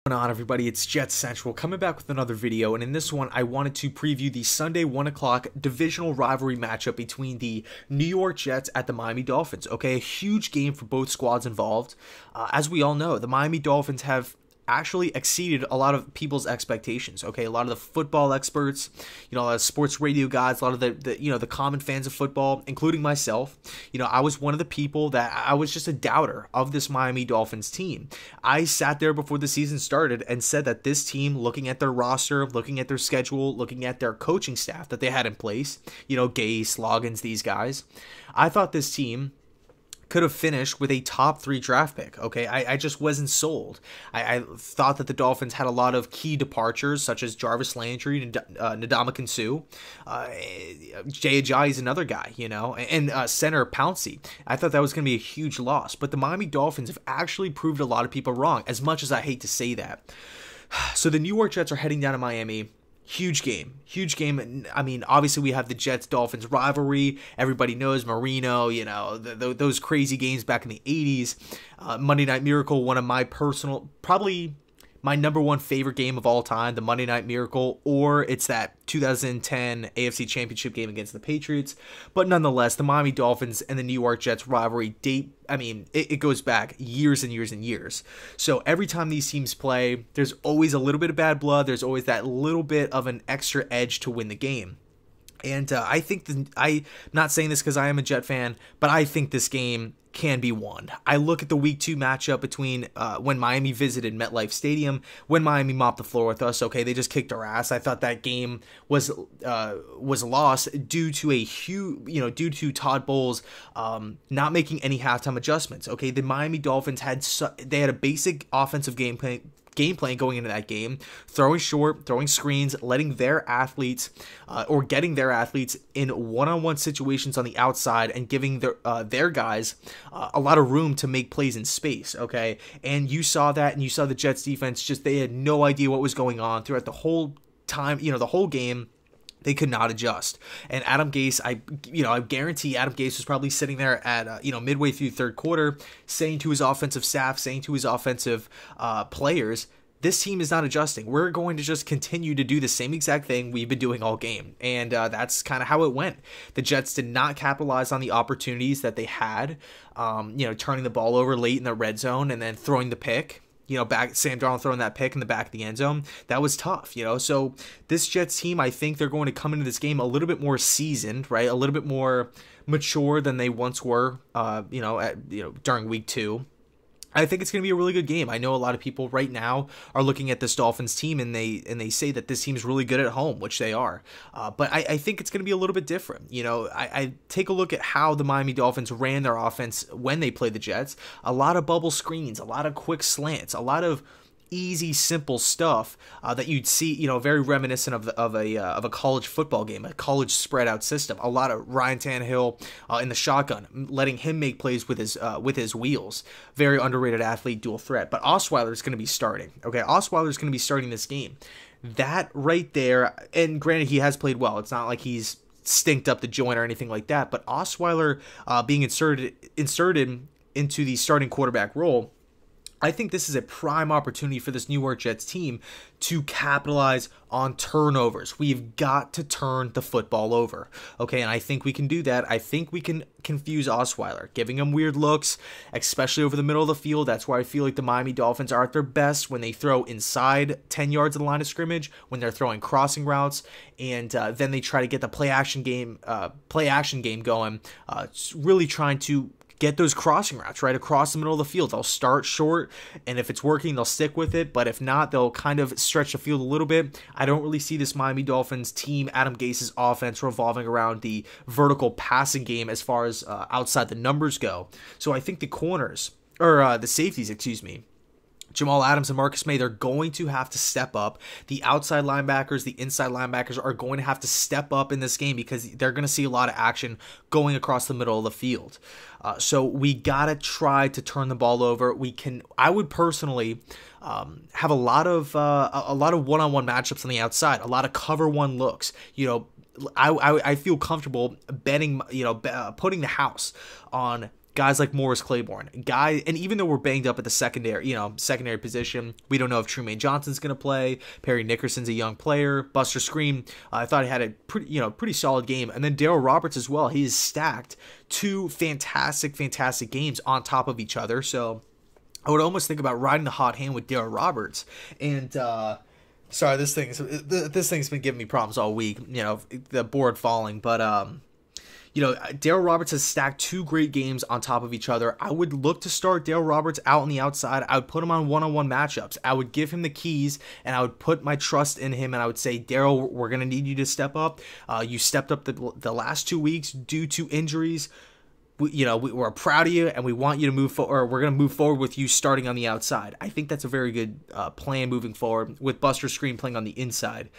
What's going on, everybody? It's JetsCentral coming back with another video, and in this one I wanted to preview the Sunday 1 o'clock divisional rivalry matchup between the New York Jets at the Miami Dolphins. Okay, a huge game for both squads involved. As we all know, the Miami Dolphins have actually exceeded a lot of people's expectations. Okay, a lot of the football experts, a lot of sports radio guys, a lot of the common fans of football, including myself. I was one of the people that I was just a doubter of this Miami Dolphins team. I sat there before the season started and said that this team, looking at their roster, looking at their schedule, looking at their coaching staff that they had in place, Gase, Loggins, these guys, I thought this team could have finished with a top 3 draft pick. Okay, I just wasn't sold. I thought that the Dolphins had a lot of key departures, such as Jarvis Landry and Ndamukong Suh. Jay Ajayi is another guy, and center Pouncey. I thought that was going to be a huge loss, but the Miami Dolphins have actually proved a lot of people wrong, as much as I hate to say that. So the New York Jets are heading down to Miami. Huge game. I mean, obviously we have the Jets-Dolphins rivalry. Everybody knows Marino, those crazy games back in the 80s. Monday Night Miracle, one of my personal, probably my #1 favorite game of all time, the Monday Night Miracle, or it's that 2010 AFC Championship game against the Patriots. But nonetheless, the Miami Dolphins and the New York Jets rivalry it goes back years and years and years. So every time these teams play, there's always a little bit of bad blood. There's always that little bit of an extra edge to win the game. And I think I'm not saying this because I am a Jet fan, but I think this game can be won. I look at the Week 2 matchup between when Miami visited MetLife Stadium, when Miami mopped the floor with us. Okay, they just kicked our ass. I thought that game was lost due to due to Todd Bowles not making any halftime adjustments. Okay, the Miami Dolphins had a basic offensive game plan going into that game, throwing short, throwing screens, letting their athletes or getting their athletes in one-on-one situations on the outside and giving their guys a lot of room to make plays in space, okay? And you saw that, and you saw the Jets defense, they had no idea what was going on throughout the whole time, the whole game. They could not adjust. And Adam Gase, I guarantee Adam Gase was probably sitting there at, midway through the third quarter, saying to his offensive staff, saying to his offensive players, this team is not adjusting. We're going to just continue to do the same exact thing we've been doing all game. And that's kind of how it went. The Jets did not capitalize on the opportunities that they had, turning the ball over late in the red zone and then throwing the pick. Back Sam Darnold throwing that pick in the back of the end zone, that was tough, So this Jets team, I think they're going to come into this game a little bit more seasoned, right? A little bit more mature than they once were, during Week 2. I think it's going to be a really good game. I know a lot of people right now are looking at this Dolphins team and they say that this team's really good at home, which they are. But I think it's going to be a little bit different. I take a look at how the Miami Dolphins ran their offense when they played the Jets. A lot of bubble screens, a lot of quick slants, a lot of easy, simple stuff that you'd see, very reminiscent of a college football game, a college spread out system. A lot of Ryan Tannehill in the shotgun, letting him make plays with his wheels. Very underrated athlete, dual threat. But Osweiler is going to be starting. Okay, Osweiler is going to be starting this game. That right there, and granted, he has played well. It's not like he's stinked up the joint or anything like that. But Osweiler being inserted into the starting quarterback role, I think this is a prime opportunity for this New York Jets team to capitalize on turnovers. We've got to turn the football over, okay? And I think we can do that. I think we can confuse Osweiler, giving him weird looks, especially over the middle of the field. That's why I feel like the Miami Dolphins are at their best when they throw inside 10 yards of the line of scrimmage, when they're throwing crossing routes, and then they try to get the play action game going, really trying to get those crossing routes right across the middle of the field. They'll start short, and if it's working, they'll stick with it. But if not, they'll kind of stretch the field a little bit. I don't really see this Miami Dolphins team, Adam Gase's offense, revolving around the vertical passing game as far as outside the numbers go. So I think the safeties, Jamal Adams and Marcus May, they're going to have to step up. The outside linebackers, the inside linebackers are going to have to step up in this game because they're going to see a lot of action going across the middle of the field. So we got to try to turn the ball over. I would personally have a lot of one-on-one matchups on the outside, a lot of cover one looks. I feel comfortable betting, putting the house on guys like Morris Claiborne, and even though we're banged up at the secondary position, we don't know if Trumaine Johnson's going to play. Perry Nickerson's a young player. Buster Scream, I thought he had a pretty solid game. And then Darryl Roberts as well. He is stacked 2 fantastic games on top of each other. So I would almost think about riding the hot hand with Darryl Roberts. And sorry, this thing's been giving me problems all week. The board falling, but Darryl Roberts has stacked 2 great games on top of each other. I would look to start Darryl Roberts out on the outside. I would put him on one-on-one matchups. I would give him the keys, and I would put my trust in him, and I would say, Darryl, we're going to need you to step up. You stepped up the last 2 weeks due to injuries. We're proud of you, and we want you to move forward. We're going to move forward with you starting on the outside. I think that's a very good plan moving forward with Buster Scream playing on the inside.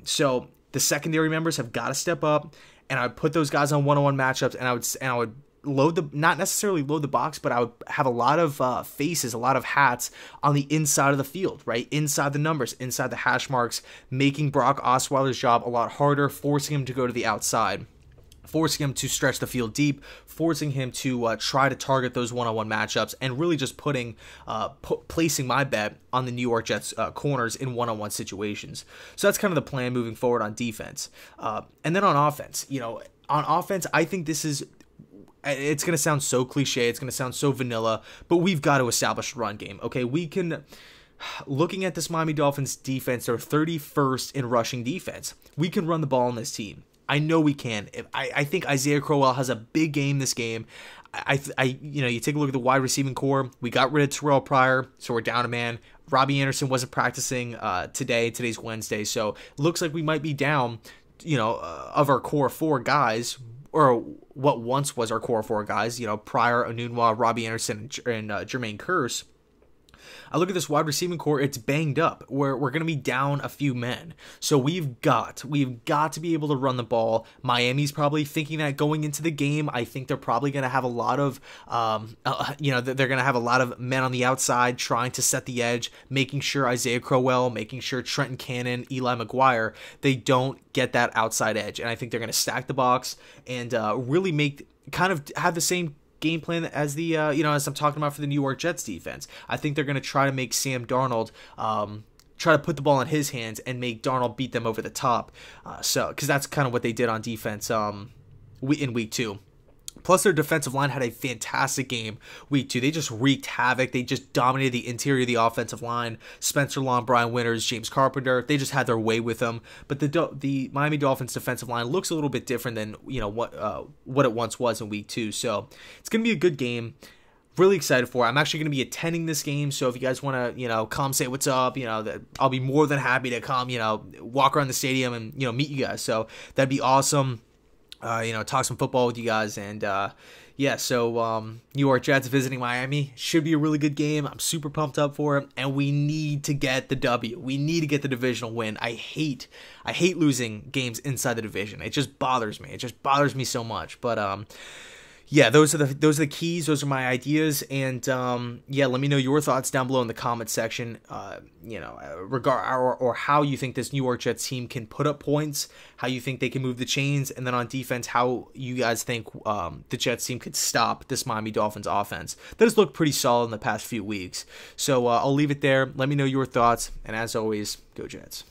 So the secondary members have got to step up. And I would put those guys on one-on-one matchups, and I would not necessarily load the box, but I would have a lot of faces, a lot of hats on the inside of the field, right? Inside the numbers, inside the hash marks, making Brock Osweiler's job a lot harder, forcing him to go to the outside, forcing him to stretch the field deep, forcing him to try to target those one-on-one matchups, and really just placing my bet on the New York Jets corners in one-on-one situations. So that's kind of the plan moving forward on defense. And then on offense, I think it's going to sound so cliche, it's going to sound so vanilla, but we've got to establish a run game, okay? Looking at this Miami Dolphins defense, they're 31st in rushing defense. We can run the ball on this team. I know we can. I think Isaiah Crowell has a big game this game. You take a look at the wide receiving core. We got rid of Terrell Pryor, so we're down a man. Robbie Anderson wasn't practicing today. Today's Wednesday, so it looks like we might be down, of our core 4 guys, or what once was our core 4 guys, Pryor, Onunwa, Robbie Anderson, and Jermaine Kearse. I look at this wide receiving core, it's banged up. We're going to be down a few men. So we've got to be able to run the ball. Miami's probably thinking that going into the game. I think they're probably going to have a lot of, they're going to have a lot of men on the outside trying to set the edge, making sure Isaiah Crowell, making sure Trenton Cannon, Eli McGuire, they don't get that outside edge. And I think they're going to stack the box and really have the same game plan as as I'm talking about for the New York Jets defense. I think they're going to try to make Sam Darnold try to put the ball in his hands and make Darnold beat them over the top. Because that's kind of what they did on defense in week 2. Plus, their defensive line had a fantastic game week 2. They just wreaked havoc. They just dominated the interior of the offensive line. Spencer Long, Brian Winters, James Carpenter, they just had their way with them. But the Miami Dolphins defensive line looks a little bit different than what it once was in week 2. So it's going to be a good game. Really excited for it. I'm actually going to be attending this game, so if you guys want to, come say what's up, I'll be more than happy to come, walk around the stadium and, meet you guys. So that'd be awesome. Talk some football with you guys, and so New York Jets visiting Miami should be a really good game. I'm super pumped up for it, and we need to get the W. We need to get the divisional win. I hate losing games inside the division. It just bothers me. It just bothers me so much. But those are the keys. Those are my ideas, and let me know your thoughts down below in the comment section. Or how you think this New York Jets team can put up points, how you think they can move the chains, and then on defense, how you guys think the Jets team could stop this Miami Dolphins offense that has looked pretty solid in the past few weeks. So I'll leave it there. Let me know your thoughts, and as always, go Jets.